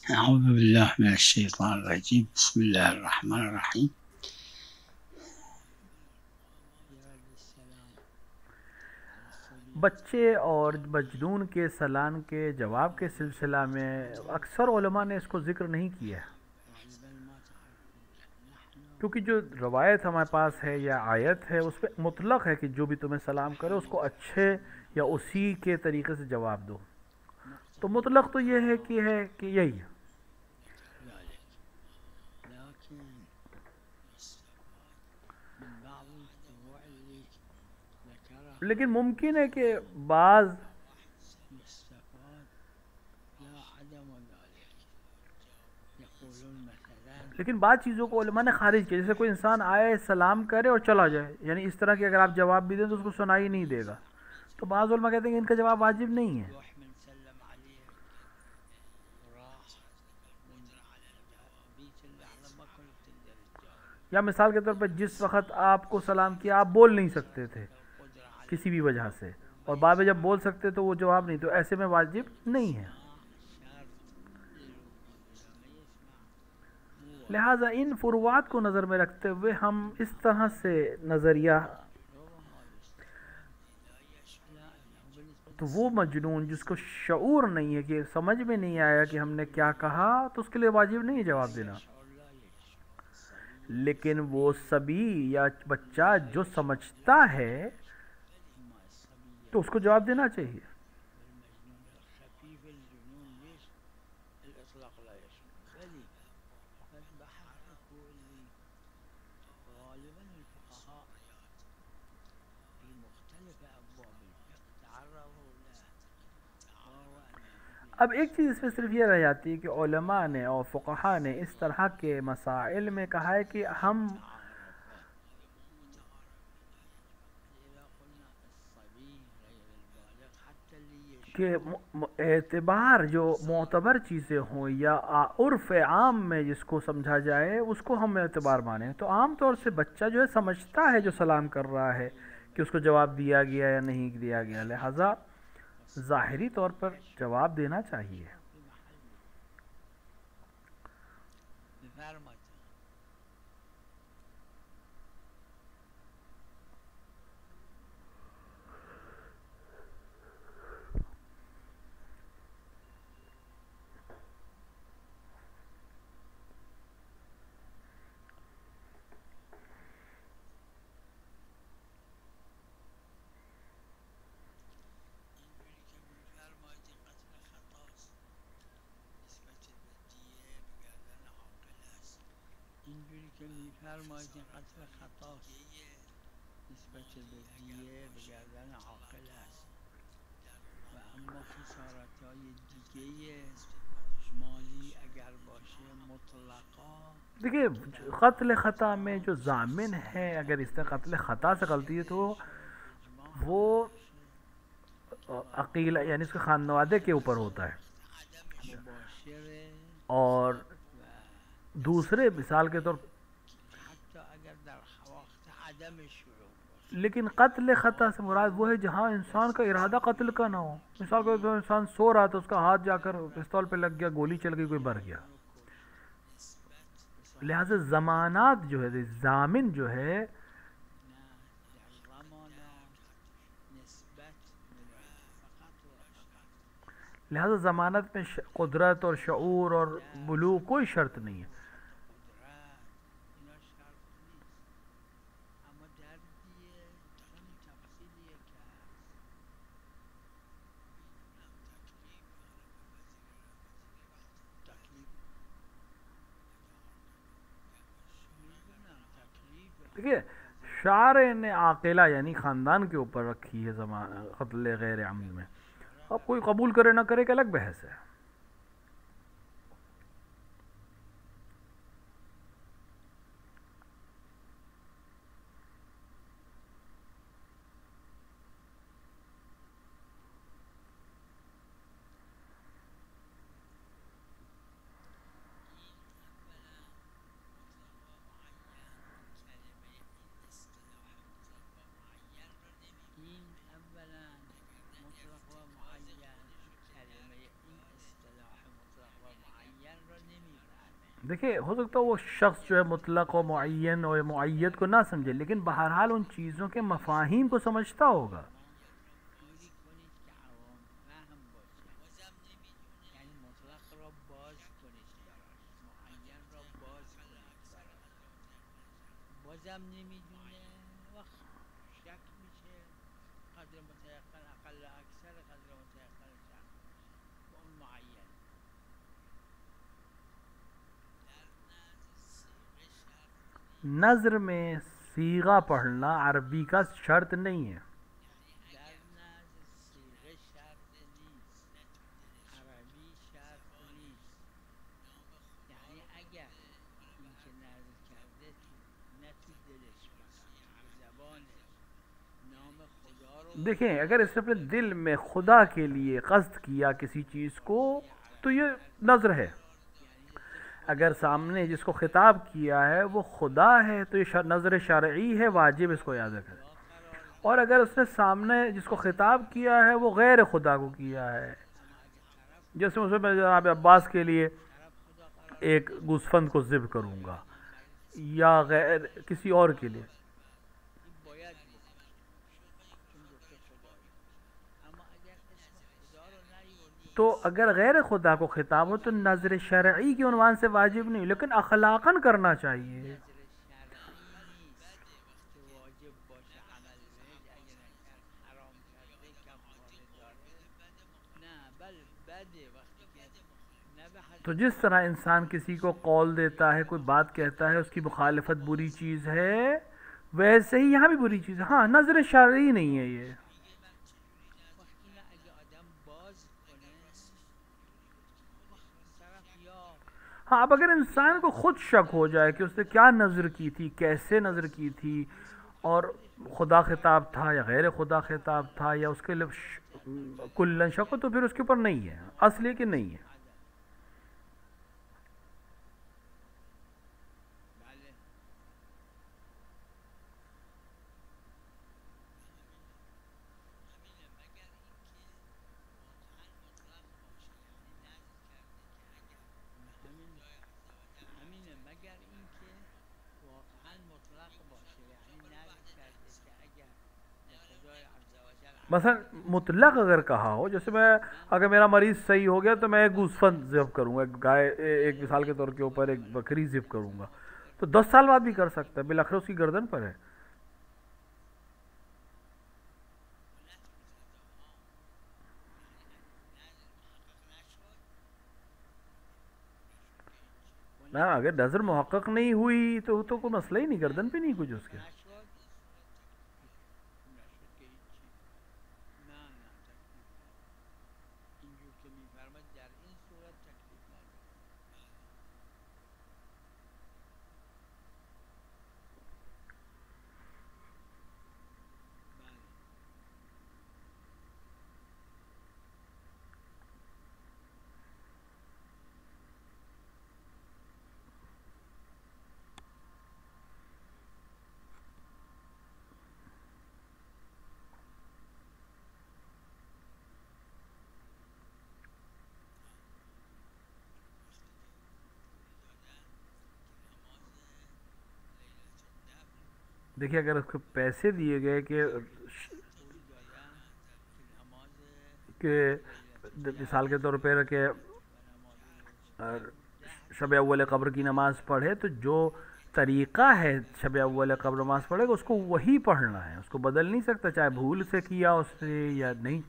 اعوذ باللہ من الشیطان الرجیم بسم اللہ الرحمن الرحیم بچے اور مجنون کے سلام کے جواب کے سلسلہ میں اکثر علماء نے اس کو ذکر نہیں کیا ہے، کیونکہ جو روایت ہمارے پاس ہے یا آیت ہے اس پہ مطلق ہے کہ جو بھی تمہیں سلام کرے اس کو اچھے یا اسی کے طریقے سے جواب دو. تو مطلق تو یہ ہے کہ یہی ہے. لیکن ممکن ہے کہ بعض چیزوں کو علماء نے خارج کیا، جیسے کوئی انسان آئے سلام کرے اور چلا جائے، یعنی اس طرح کہ اگر آپ جواب بھی دیں تو اس کو سنائی نہیں دے گا. تو بعض علماء کہتے ہیں کہ ان کا جواب واجب نہیں ہے. یا مثال کے طور پر جس وقت آپ کو سلام کیا آپ بول نہیں سکتے تھے کسی بھی وجہ سے، اور بعد میں جب بول سکتے تو وہ جواب نہیں، تو ایسے میں واجب نہیں ہے. لہٰذا ان فروعات کو نظر میں رکھتے ہوئے ہم اس طرح سے نظریہ، تو وہ مجنون جس کو شعور نہیں ہے، کہ سمجھ میں نہیں آیا کہ ہم نے کیا کہا، تو اس کے لیے واجب نہیں ہے جواب دینا. لیکن وہ صبی یا بچہ جو سمجھتا ہے تو اس کو جواب دینا چاہیے. اب ایک چیز اس میں صرف یہ رہ جاتی ہے کہ علماء نے اور فقہاء نے اس طرح کے مسائل میں کہا ہے کہ ہم کہ اعتبار جو معتبر چیزیں ہوں یا عرف عام میں جس کو سمجھا جائے اس کو ہم اعتبار مانیں. تو عام طور سے بچہ جو ہے سمجھتا ہے جو سلام کر رہا ہے کہ اس کو جواب دیا گیا یا نہیں دیا گیا، لہٰذا ظاہری طور پر جواب دینا چاہیے. دیکھیے قتل خطا میں جو ضامن ہے، اگر اس نے قتل خطا سے غلطی ہے تو وہ عقیلہ یعنی اس کے خانوادے کے اوپر ہوتا ہے. اور دوسرے مثال کے طور، لیکن قتل خطا سے مراد وہ ہے جہاں انسان کا ارادہ قتل کا نہ ہو. مثال کے طور انسان سو رہا تو اس کا ہاتھ جا کر پستول پہ لگ گیا، گولی چل گئی، کوئی مر گیا. لہذا ضمانات جو ہے، ضامن جو ہے، لہذا ضمانت میں قدرت اور شعور اور بلوغ کوئی شرط نہیں ہے. دیکھیے شارع نے عاقلہ یعنی خاندان کے اوپر رکھی ہے قتل غیر عمد میں. اب کوئی قبول کرے نہ کرے کہ الگ بحث ہے. دیکھیں ہو سکتا ہے وہ شخص جو ہے مطلق و معین اور معید کو نہ سمجھے، لیکن بہرحال ان چیزوں کے مفاہیم کو سمجھتا ہوگا. جوری کنید که عوام فهم باشه. یعنی مطلق را باز کنید براش، معین را باز کنید براش. بازم نمیدونه وقت شک میشه، قدر متيقن اقل و اکثر قدر متيقن شک با اون معین. نظر میں صیغہ پڑھنا عربی کا شرط نہیں ہے. در نزد صیغه شرط نیست، عربی شرط نیست. یعنی اگر این که نظر کرده نه تو دلش فقط تو زبانش نام خدا رو دیکھیں برداشت اگر اس نے اپنے دل میں خدا کے لیے قصد کیا کسی چیز کو تو یہ نظر ہے. یعنی اگر سامنے جس کو خطاب کیا ہے وہ خدا ہے تو یہ نظر شرعی ہے، واجب اس کو یاد رکھیں. خدا قرار اور داده. اگر اس نے سامنے جس کو خطاب کیا ہے وہ غیر خدا کو کیا ہے، اما اگه طرف جیسے اس میں جناب عباس کے لیے طرف خدا قرار ایک داده گوسفند کو ذبح کروں گا این مریض یا غیر کسی اور کے لیے، این باید بکنه چون گفته خدایی. اما اگر اسم خدا رو نیورده تو اگر غیر خدا کو خطاب ہو تو نظر شرعی کے عنوان سے واجب نہیں، لیکن اخلاقاً کرنا چاہیے. نظر شرعی نیست که واجب باشه عمل بهش، اگه نکرد حرام کرده کفاره داره. نه بل بده وقتی که نه به حد تو جس طرح انسان کسی کو قول دیتا ہے، کوئی بات کہتا ہے، اس کی مخالفت بری چیز ہے، ویسے ہی یہاں بھی بری چیز ہے. ہاں نظر شرعی نہیں ہے یہ. وقت اینو اگه آدم باز کنه وقت طرف یا ہاں اب اگر انسان کو خود شک ہو جائے کہ اس نے کیا نظر کی تھی، کیسے نظر کی تھی، اور خدا خطاب تھا یا غیر خدا خطاب تھا یا اس کے لیے کلن شک ہو، تو پھر اس کے اوپر نہیں ہے، اصل یہ کہ نہیں ہے. بله همین همینه، مگر اینکه واقعا مطلق باشه، یعنی نظر کرده که اگر به خدای عزوجل مثلا مطلق اگر کہا ہو، جیسے میں اگر میرا مریض صحیح ہو گیا تو میں ایک گوسفند ذبح کروں گا، ایک گائے، ایک مثال کے طور کے اوپر ایک بکری ذبح کروں گا، تو 10 سال بعد بھی کر سکتا ہے، بالآخر اس کی گردن پر ہے. نہ اگر نظر محقق نہیں ہوئی تو کوئی مسئلہ ہی نہیں، گردن پہ نہیں کچھ اس کے. نشد نشد که هیچی. نه نه تکلیف نداره. اینجور که میفرماد در این صورت تکلیف نداره. بله دیکھیے اگر اس کو پیسے دیے گئے پول دادن که نماز کہ لیلت مثال کے طور پہ کہ و نماز شب اول قبر کی نماز پڑھے، تو جو طریقہ ہے شب اول قبر نماز پڑھے گا اس کو وہی پڑھنا ہے، اس کو بدل نہیں سکتا، چاہے بھول سے کیا اس نے یا نہیں.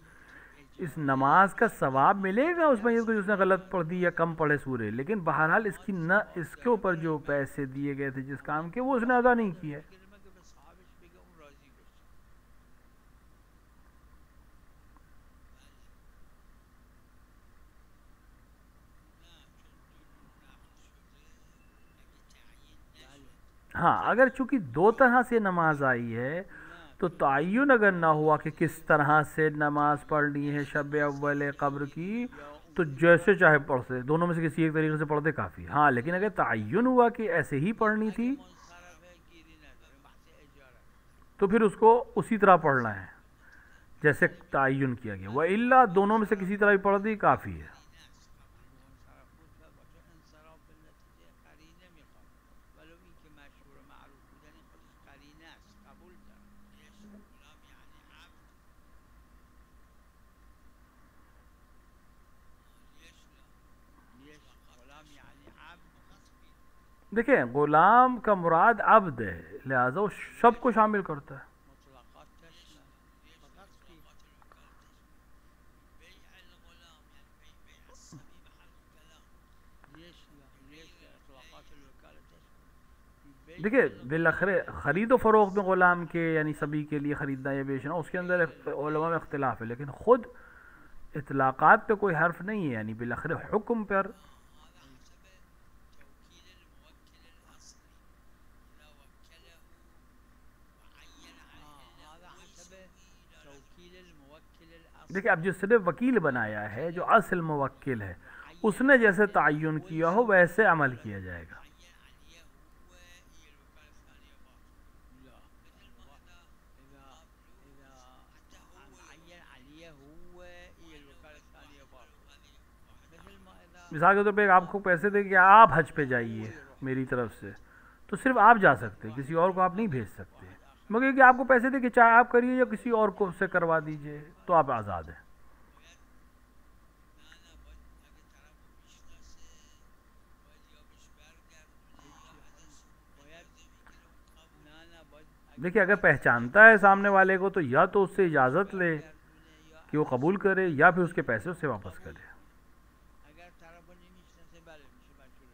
اس نماز کا ثواب ملے گا اس میں، اس نے غلط پڑھ دی یا کم پڑھے سورے، لیکن بہرحال اس کی نہ اس کے اوپر جو پیسے دیے گئے تھے جس کام کے، وہ اس نے ادا نہیں کیے. کلمه که به صاحبش بگه اون راضی بشه. بله ہاں اگر چونکہ دو طرح سے نماز آئی ہے تو تعین اگر نہ ہوا کہ کس طرح سے نماز پڑھنی ہے شب اول قبر کی، تو جیسے چاہے پڑھ سے، دونوں میں سے کسی ایک طریقے سے پڑھ دے کافی. ہاں لیکن اگر تعین ہوا کہ ایسے ہی پڑھنی اگه تھی منصرفه گیری نداره، بحث اجاره. تو پھر اس کو اسی طرح پڑھنا ہے جیسے تعین کیا گیا، وَإِلَّا دونوں میں سے کسی طرح بھی پڑھ دی کافی ہے. اگه منصرف بود باید با تو انصراف به نتیجه ولو این که مشهور و معروف بودن این خودش قرینه است، قبول دارم. لیش غلام یعنی عبد. دیکھیں غلام کا مراد عبد ہے، لہذا وہ سب کو شامل کرتا ہے. مطلقات تشمل فقط في ليش اطلاقات الوكالة تشمل. دیکھیں بالآخر خرید و فروخت میں غلام کے یعنی سبھی کے لیے خریدنا یا بیچنا اس کے اندر علماء میں اختلاف ہے، لیکن خود اطلاقات پہ کوئی حرف نہیں ہے، یعنی بالآخر حکم پر. دیکھیں اب جس نے وکیل بنایا ہے جو اصل موکل ہے اس نے جیسے تعین کیا ہو ویسے عمل کیا جائے گا. مثال کے طور پہ آپ کو پیسے دے کہ آپ حج پہ جائیے میری طرف سے، تو صرف آپ جا سکتے، کسی اور کو آپ نہیں بھیج سکتے، مگر کہ آپ کو پیسے دے کہ چاہے آپ کریے یا کسی اور کو سے کروا دیجئے تو آپ آزاد ہیں. دیکھیں اگر پہچانتا ہے سامنے والے کو تو یا تو اس سے اجازت لے کہ وہ قبول کرے یا پھر اس کے پیسے اس سے واپس کرے. اگر طرف نمیشناسه بله میشه مجهول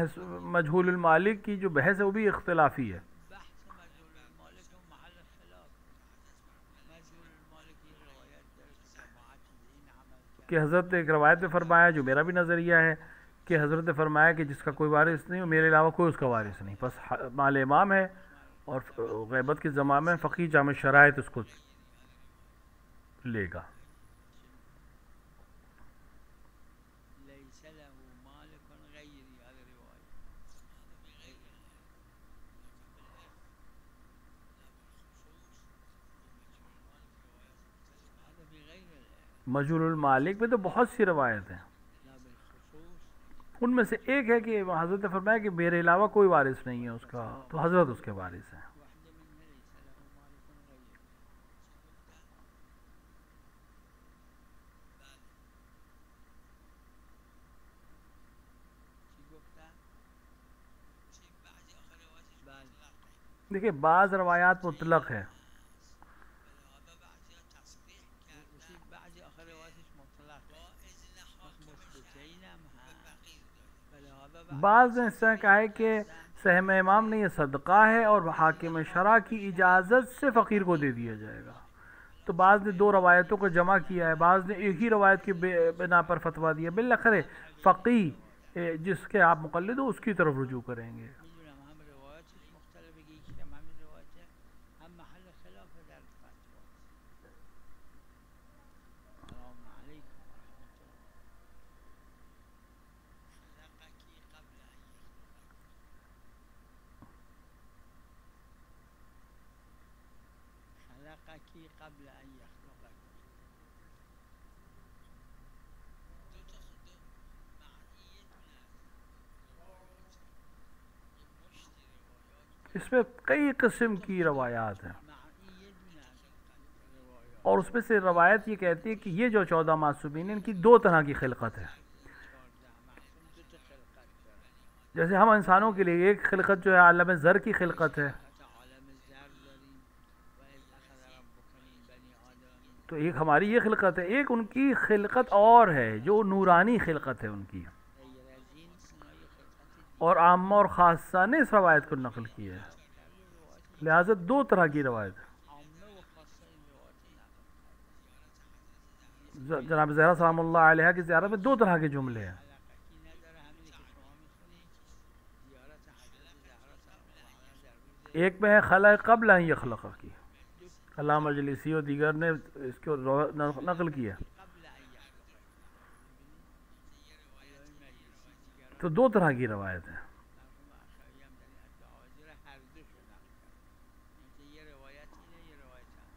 المالک. مجهول المالک کی جو بحث ہے وہ بھی اختلافی ہے. بحث مجهول المالک و محل خلاف. مجهول المالک یہ روایت در جماعت این عمل کرد کہ حضرت ایک روایت میں فرمایا جو میرا بھی نظریہ ہے کہ حضرت نے فرمایا کہ جس کا کوئی وارث نہیں ہو میرے علاوہ کوئی اس کا وارث نہیں، بس مال امام ہے اور غیبت کے زمانے میں فقیہ جامع شرائط اس کو لے گا. لیس له مالک غیری، هذا روایت. هذا في غیر مجهول المالک میں تو بہت سی روایت ہیں، لا بالخصوص. ان میں سے ایک ہے کہ حضرت نے فرمایا کہ میرے علاوہ کوئی وارث نہیں ہے اس کا، تو حضرت اس کے وارث ہیں. واحدة منها ليس له مالك غيره. چی گفتن؟ بله. دیکھیں بعض روایات مطلق ہے، اسی بعضی آخر روایتش مطلق مثبتین هم هست. فلهذا بعض نے اس طرح کہا ہے کہ سہم امام نے یہ صدقہ ہے اور حاکم شرع کی اجازت سے فقیر کو دے دیا جائے گا. تو بعض نے دو روایتوں کو جمع کیا ہے، بعض نے ایک ہی روایت کی بنا پر فتویٰ دیا. بالآخر فقیہ جس کے آپ مقلد ہو اس کی طرف رجوع کریں گے. میدونم هم روایتش مختلفه، یکی هم همین روایته، هم محل خلاف در فتوا. سلام علیکم و رحمت الله. خلقکی قبل ان یخلقک. اس میں کئی قسم کی روایات ہیں معیه دونه روایات. اور اس میں سے روایت یہ کہتی ہے کہ یہ جو 14 معصومین ہیں ان کی دو طرح کی خلقت ہے. 14 معصوم دو تا خلقت دارن. جیسے ہم انسانوں کے لیے ایک خلقت جو ہے عالم زر کی خلقت ہے، خلقت عالم زر داریم و اذ اخذ ربک من بنی آدم. تو ایک ہماری یہ خلقت ہے، ایک ان کی خلقت اور ہے جو نورانی خلقت ہے ان کی. غیر از این اونها یه خلقت اور عامہ اور خاصہ نے اس روایت کو نقل کی ہے، لہذا دو طرح کی روایت ہے. عامه و خاصه این روایت نقل. جناب زہرا سلام اللہ علیہ کی زیارت میں دو طرح کے جملے ہیں. خلقکی نداره، همینی که شما میخونید زیارت حضرت زهرا سلام الله علیها در روز ایک میں ہے خلق قبل ان یخلق کی، علامہ مجلسی اور دیگر نے اس کو نقل کیا. قبل ان یخلق. تو دو طرح کی روایت ہے. مرحوم اخوی هم در این التعاجر هر دوشو نقل کرد. اینکه یه روایت اینه، یه روایت هم.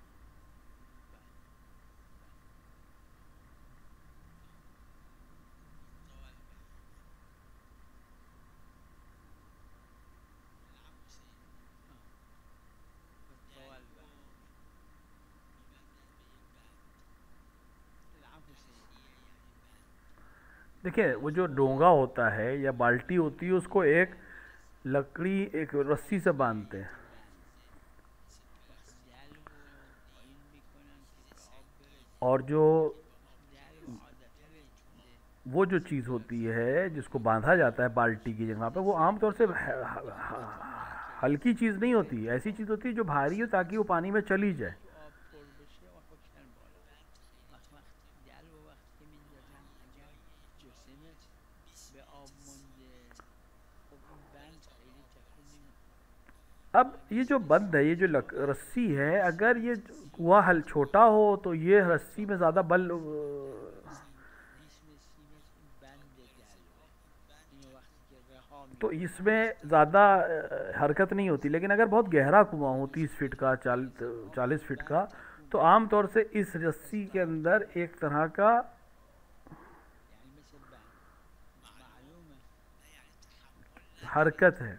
دیکھیں وہ جو ڈونگا ہوتا ہے یا بالٹی ہوتی ہے، اس کو ایک لکڑی ایک رسی سے باندھتے ہیں، وقتی جل و پایین میکنن که به آب برسه، اور جو جل و عادتا رسیده وہ جو چیز ہوتی ہے جس کو باندھا جاتا ہے بالٹی کی جگہ پہ، وہ عام طور سے که ہلکی چیز نہیں ہوتی، ایسی چیز ہوتی ہے جو بھاری ہو تاکہ وہ پانی میں چلی جائے. تو آب پر بشه و حکم بالا وقتی جل و وقتی که میندازن اگر جسمت به آب مونده خب این بند خیلی تکون نمیخوره. اب یہ جو بند ہے، یہ جو رسی ہے، اگر یہ کنواں حل چھوٹا ہو تو یہ رسی میں زیادہ بل میشناسیم این بند جلوه اینو وقتی که رها تو میکنن اس میں زیادہ حرکت نہیں ہوتی. لیکن اگر بہت گہرا کنواں ہو 30 فٹ کا 40 فٹ کا، تو عام طور سے اس رسی کے اندر ایک طرح کا یعنی مثل بند معلومه حرکت ہے.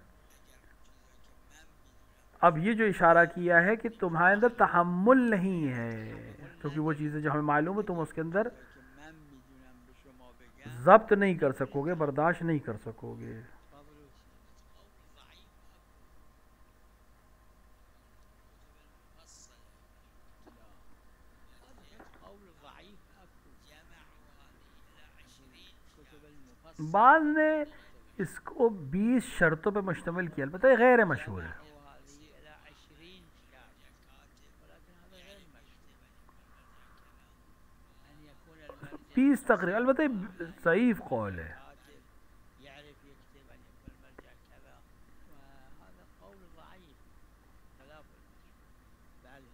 اب یہ جو اشارہ کیا ہے کہ تمہارے اندر تحمل نہیں ہے، کیونکہ وہ چیزیں جو ہمیں معلوم ہے تم اس کے اندر اونطور که من میدونم به شما بگم ضبط نہیں کر سکو گے، برداشت نہیں کر سکو گے. خواب روشن لا این قول ضعیف اکو کتب المفصل بعض نے اس کو 20 شرطوں پہ مشتمل کیا، البتہ یہ غیر مشہور ہے. جمعوا هذه إلى 20 شرط ولكن هذا غير مشهور أن يكون المرجع 20 تقریبا، البتہ ضعیف قول ہے. كاتب يعرف يكتب أن يكون المرجع كذا وهذا قول ضعيف خلاف المشهور بله بله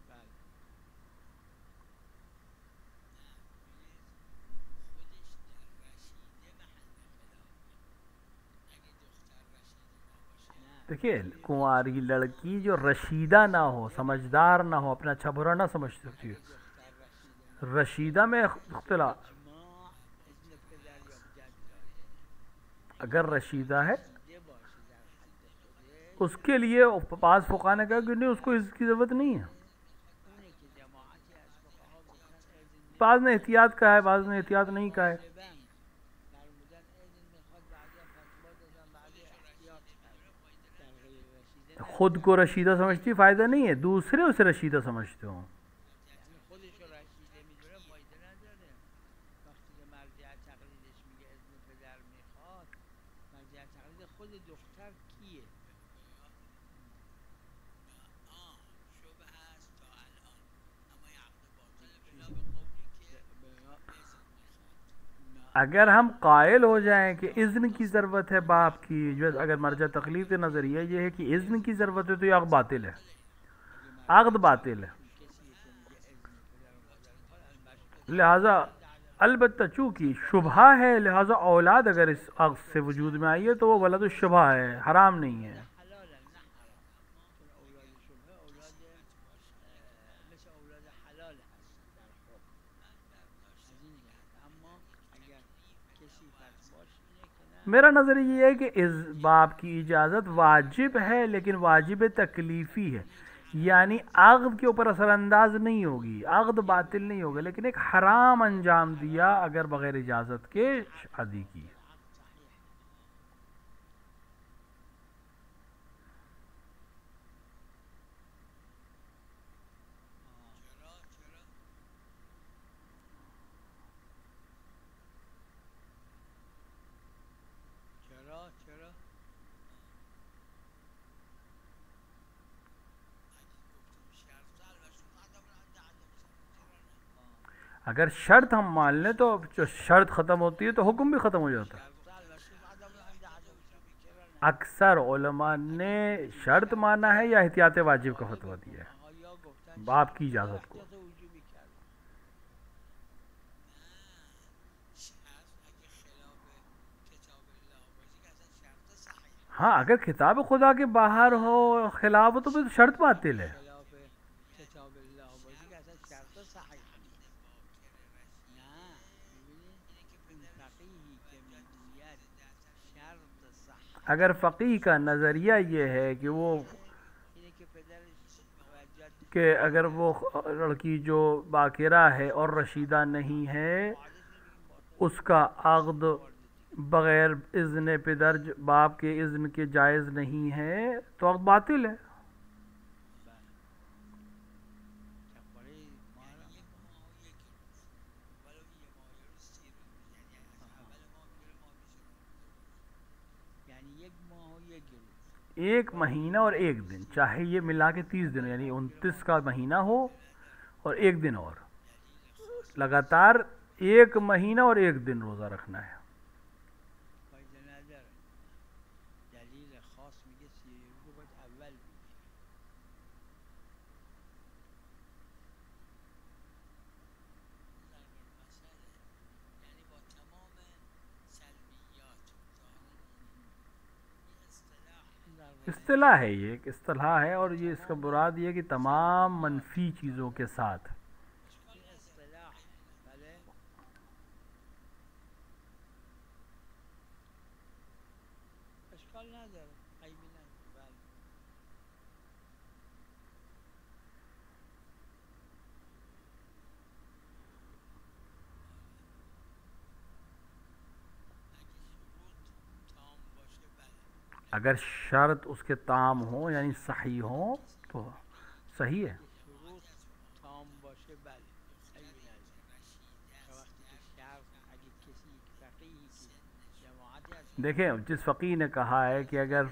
نه دیکھیے کنواری لڑکی جو رشیدہ نہ ہو، سمجھدار نہ ہو، اپنا اچھا برا نہ سمجھ سکتی اگه ہے. دختر رشیده باشه رشیدہ میں اختلاف، اجماع اذن پدر یا جد لازمه اگر اگر رشیدہ ہے رسیده باشه در حد خودش اس کے لیے بعض فقہا نے کہا کہ نہیں، اس کو اس کی ضرورت نہیں ہے. اونه که جماعتی از فقها گفتن اذن بعض نے احتیاط کہا ہے، بعض نے احتیاط نہیں کہا ہے. غالبا فرمودن اذن میخواد بعضی فتوا دادن بعضی احتیاط کردن در غیر رسیده نه خود کو رشیدہ سمجھتی فائدہ نہیں ہے، دوسرے اسے رشیدہ سمجھتے ہوں. یعنی خودش رو رسیده میدونه فایده نداره وقتی که مرجع تقلیدش میگه اذن پدر میخواد مرجع تقلید خود دختر کیه اگر ہم قائل ہو جائیں کہ اذن کی ضرورت ہے باپ کی، جو اگر مرجع تقلید نظریہ یہ ہے کہ اذن کی ضرورت ہے تو یہ عقد باطل ہے، عقد باطل ہے. کسی که میگه اذن پدر و مادر میخواد المشهور لہذا البتہ چونکہ شبہہ ہے، لہذا اولاد اگر اس عقد سے وجود میں آئی ہے تو وہ ولد الشبہ ہے، حرام نہیں ہے. حلالن نه حرام چون اولاد شبهه اولاد مثل اولاد حلال هستن در حکم از این جهت اما اگر کسی فتواش اینه که نه میرا نظریہ یہ ہے کہ اس باپ کی اجازت واجب ہے، لیکن واجب تکلیفی ہے، یعنی عقد کے اوپر اثر انداز نہیں ہوگی، عقد باطل نہیں ہوگا، لیکن ایک حرام انجام دیا اگر بغیر اجازت کے شادی کی. چرا اگر شرط ہم مان لیں تو جو شرط ختم ہوتی ہے تو حکم بھی ختم ہو جاتا ہے. اکثر علماء نے شرط مانا ہے یا احتیاط واجب کا فتویٰ دیا ہے باپ کی اجازت کو. ہاں اگر کتاب خدا کے باہر ہو، خلاف ہو، تو پھر شرط باطل ہے. خلاف کتاب الله باشی که اصلا شرط صحیح نیست نه ببینید اون فقیهی که میگوید شرط صحت اگر فقیہ کا نظریہ یہ ہے کہ وہ اینه که پدرش و جدش کہ اگر وہ لڑکی جو باکرہ ہے اور رشیدہ نہیں ہے اس کا عقد بغیر اذن پدر باپ کے اذن کے جائز نہیں ہے تو عقد باطل ہے. کفاره مهر یعنی 1 ماه و 1 روز. ایک مہینہ اور ایک دن، چاہے یہ ملا کے 30 دن یعنی 29 کا مہینہ ہو اور ایک دن اور، لگاتار ایک مہینہ اور ایک دن روزہ رکھنا ہے. فایده نداره. دلیل خاص میگه 31 رو باید اول بگیری. یعنی با تمام سلبیات این اصطلاح ہے، یہ ایک اصطلاح ہے اور یہ اس کا مراد یہ ہے کہ تمام منفی چیزوں کے ساتھ. این اصطلاح بله اشکال نداره عیبی نداره بله. تام باشه بله. اگر شرط اس کے تام ہوں یعنی صحیح ہوں تو صحیح ہے. شروط تام باشه بله عیبی نداره. تا وقتی که شرط اگه کسی یک فقیهی که جماعتی هست دیکھیں جس فقیہ نے کہا ہے کہ اگر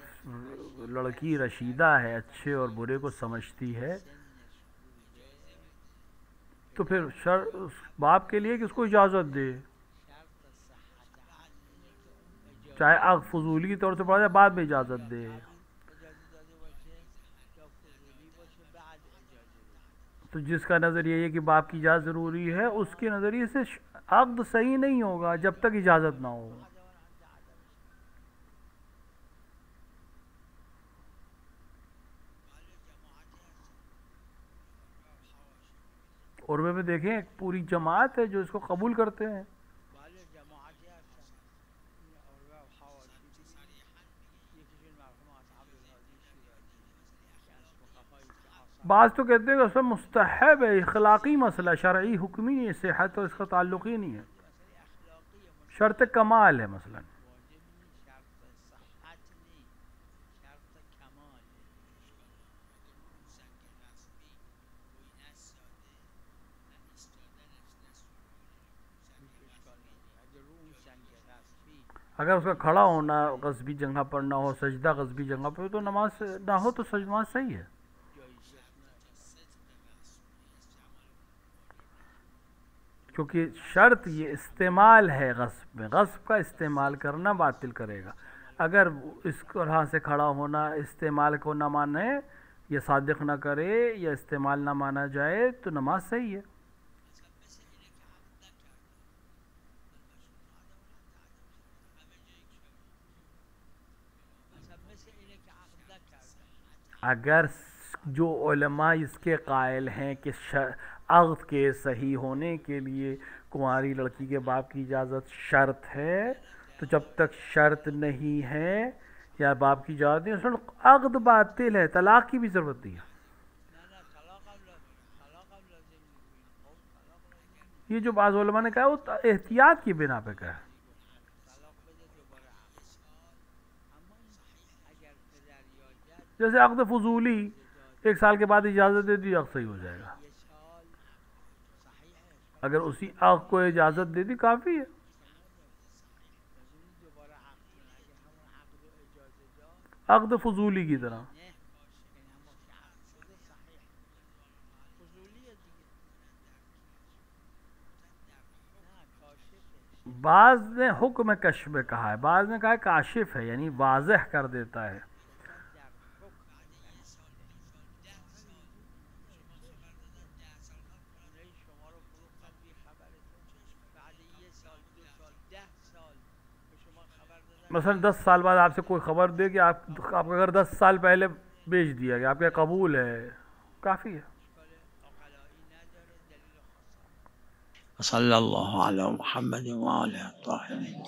لڑکی رشیدہ ہے، اچھے اور برے کو سمجھتی ہے، سنش بوده تو پھر اس باپ کے لیے کہ اس کو اجازت دے، شرط صحت عقد اینه که اون اجازه چاہے عقد فضولی کی طور سے پڑھا جائے بعد میں اجازت دے. اجازه داده باشه یا فضولی باشه بعد اجازه بده. تو جس کا نظریہ یہ کہ باپ کی اجازت ضروری ہے، اس کے نظریے سے عقد صحیح نہیں ہوگا جب تک اجازت نہ ہو. عربے میں دیکھیں ایک پوری جماعت ہے جو اس کو قبول کرتے ہیں. بله جماعتی هستن این عربه و حواشی یکیشون مرحوم از عبدالهادی شیرازی که از فقهایی که آثار بعض تو کہتے ہیں کہ اس میں مستحب ہے، اخلاقی مسئلہ، شرعی حکمی نہیں ہے، صحت اور اس کا تعلق ہی نہیں ہے، مسئله اخلاقی شرط کمال ہے مثلا. واجب نیست شرط صحت نیست شرط کمال اگر رو اون سنگ رسمی اگر اس کا کھڑا ہونا غصبی جگہ پر نہ ہو، سجدہ غصبی جگہ پر، تو نماز نہ ہو تو نماز صحیح ہے. جایزیت نداره. کیونکہ شرط یہ استعمال ہے غصب میں، غصب کا استعمال کرنا باطل کرے گا. اگر اس طرح سے کھڑا ہونا استعمال کو نہ مانے یا صادق نہ کرے یا استعمال نہ مانا جائے تو نماز صحیح ہے. مثلا مثل اینه که عقد نکردن اگر جو علماء اس کے قائل ہیں کہ عقد کے صحیح ہونے کے لیے کنواری لڑکی کے باپ کی اجازت شرط ہے، تو جب تک شرط نہیں ہے یا باپ کی اجازت نہیں، اس وقت عقد باطل ہے، طلاق کی بھی ضرورت نہیں ہے. نه طلاق هم لازم نیست. خب طلاق لازم نیست. یہ جو بعض علماء نے کہا وہ احتیاط کی بنا پہ کہا ہے. طلاق بده دوباره عقد. اما این اگر پدر یا جد جیسے عقد فضولی 1 سال کے بعد اجازت دے دی، عقد صحیح ہو جائے گا. یه سال صحیح ہے اگر اسی عقد کو اجازت دے دی کافی ہے. لازم نیست دوباره عقد کنه. اگه همون عقد رو اجازه داد عقد فضولی کی طرح. نه این هم که عقد شده صحیح فضولیه دیگه نه کاشفه. بعض نے حکم کشف کہا ہے، بعض نے کہا ہے کاشف ہے یعنی واضح کر دیتا ہے. در حکم اونایی شما رو فروختن بی خبرتون بعد 1 سال 2 سال 10 سال به شما خبر دادن مثلا 10 سال بعد آپ سے کوئی خبر دے کہ آپ کا اگر 10 سال پہلے بیچ دیا گیا، آپ کا قبول ہے، کافی ہے. اشکال عقلایی نداره دلیل خاص صلی اللہ علی محمد و آلہ الطاہرین.